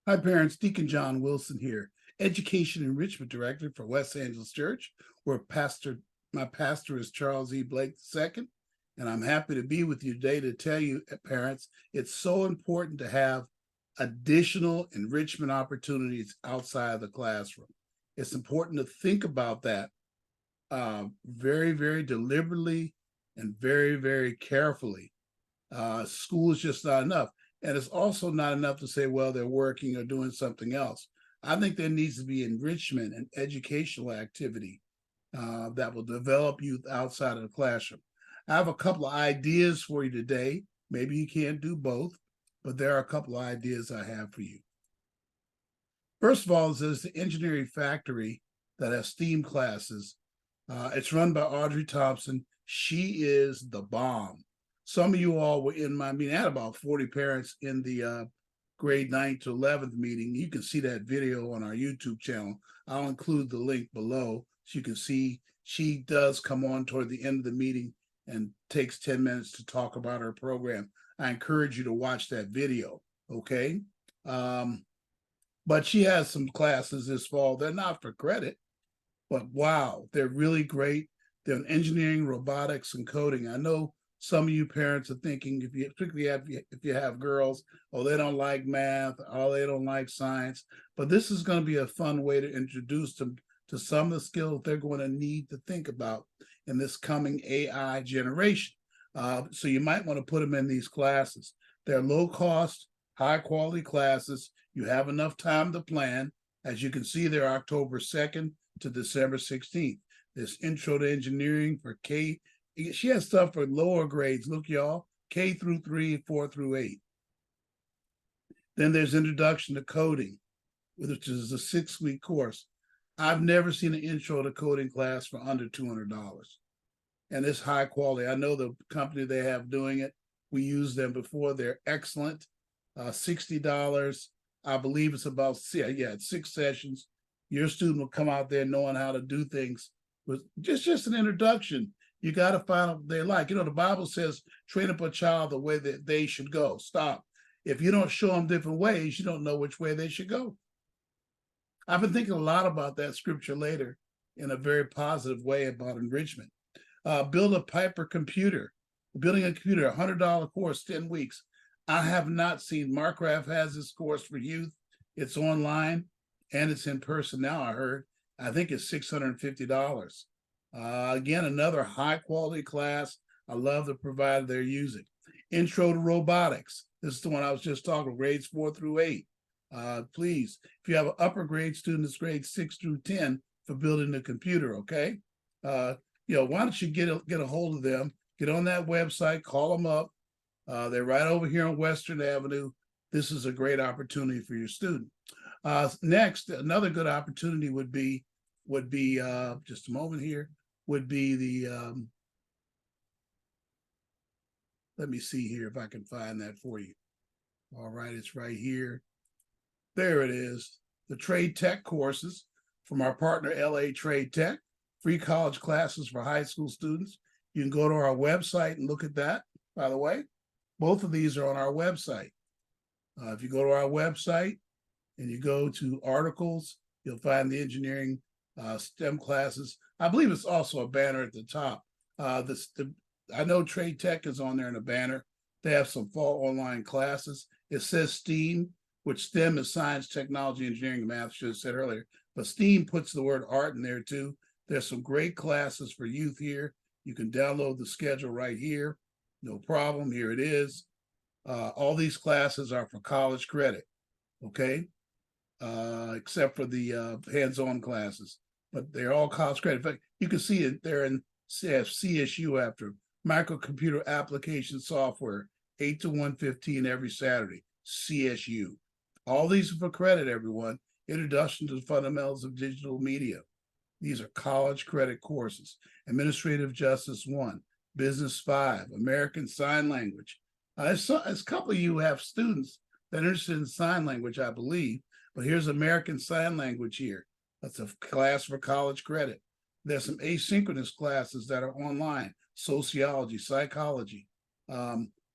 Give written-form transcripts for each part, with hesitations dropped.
Hi, parents. Deacon John Wilson here, Education Enrichment Director for West Angeles Church, where my pastor is Charles E. Blake II. And I'm happy to be with you today to tell you, parents, it's so important to have additional enrichment opportunities outside of the classroom. It's important to think about that very, very deliberately and very, very carefully. School is just not enough. And it's also not enough to say, well, they're working or doing something else. I think there needs to be enrichment and educational activity that will develop youth outside of the classroom. I have a couple of ideas for you today. Maybe you can't do both, but there are a couple of ideas I have for you. First of all, there's the engineering factory that has STEAM classes. It's run by Audrey Thompson. She is the bomb. Some of you all were in my meeting. I had about 40 parents in the grade 9th to 11th meeting. You can see that video on our YouTube channel. I'll include the link below so you can see she does come on toward the end of the meeting and takes 10 minutes to talk about her program. I encourage you to watch that video, okay? But she has some classes this fall. They're not for credit, but wow, they're really great. They're in engineering, robotics, and coding. I know some of you parents are thinking, particularly if you have girls, oh, they don't like math, oh, they don't like science. But this is going to be a fun way to introduce them to some of the skills they're going to need to think about in this coming AI generation. So you might want to put them in these classes. They're low cost, high quality classes. You have enough time to plan. As you can see, they're October 2nd to December 16th. There's Intro to Engineering for K. She has stuff for lower grades. Look, y'all, K through 3, 4 through 8. Then there's Introduction to Coding, which is a 6-week course. I've never seen an intro to coding class for under $200. And it's high quality. I know the company they have doing it. We used them before. They're excellent. $60. I believe it's about, it's 6 sessions. Your student will come out there knowing how to do things with just an introduction. You got to find out what they like. You know, the Bible says, train up a child the way that they should go. Stop. If you don't show them different ways, you don't know which way they should go. I've been thinking a lot about that scripture later in a very positive way about enrichment. Build a Piper computer. Building a computer, $100 course, 10 weeks. I have not seen, Marcraft has this course for youth. It's online and it's in person now, I heard. I think it's $650. Again, another high quality class. I love the provider they're using. Intro to Robotics. This is the one I was just talking, grades 4 through 8. Please, if you have an upper grade student, it's grades 6 through 10 for building the computer, okay? Why don't you get a hold of them, get on that website, call them up. They're right over here on Western Avenue. This is a great opportunity for your student. Next, another good opportunity would be just a moment here, would be the, let me see here if I can find that for you. All right, it's right here. There it is. The trade tech courses from our partner, LA Trade Tech, free college classes for high school students. You can go to our website and look at that, by the way. Both of these are on our website. If you go to our website and you go to articles, you'll find the engineering STEM classes. I believe it's also a banner at the top. I know Trade Tech is on there in a banner. They have some fall online classes. It says STEAM, which STEM is science, technology, engineering, and math, should have said earlier. But STEAM puts the word art in there too. There's some great classes for youth here. You can download the schedule right here. No problem. Here it is. All these classes are for college credit, okay? Except for the hands-on classes, but they're all college credit. In fact, you can see it there in CSU after microcomputer application software, 8 to 1:15 every Saturday, CSU. All these are for credit, everyone. Introduction to the Fundamentals of Digital Media. These are college credit courses. Administrative Justice 1, Business 5, American Sign Language. There's a couple of you who have students that are interested in sign language, I believe, but here's American Sign Language here. That's a class for college credit. There's some asynchronous classes that are online, sociology, psychology.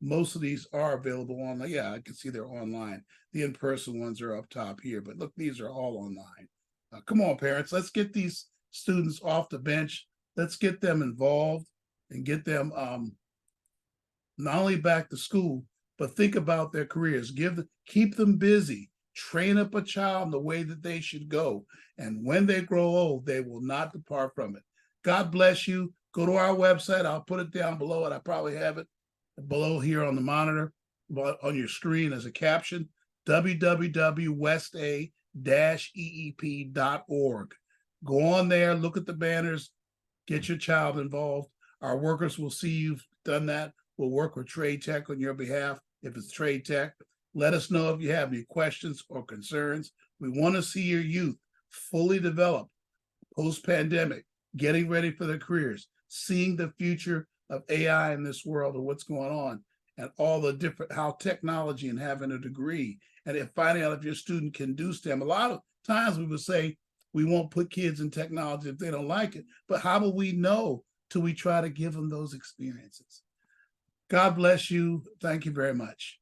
most of these are available online. Yeah, I can see they're online. The in-person ones are up top here, but look, these are all online. Come on, parents, let's get these students off the bench. Let's get them involved and get them not only back to school, but think about their careers. Keep them busy. Train up a child in the way that they should go. And when they grow old, they will not depart from it. God bless you. Go to our website. I'll put it down below, and I probably have it below here on the monitor, on your screen as a caption, www.westa-eep.org. Go on there, look at the banners, get your child involved. Our workers will see you've done that. We'll work with Trade Tech on your behalf if it's Trade Tech. Let us know if you have any questions or concerns. We want to see your youth fully developed post-pandemic, getting ready for their careers, seeing the future of AI in this world and what's going on, and all the different, how technology and having a degree, and if finding out if your student can do STEM. A lot of times we would say we won't put kids in technology if they don't like it, but how will we know till we try to give them those experiences? God bless you. Thank you very much.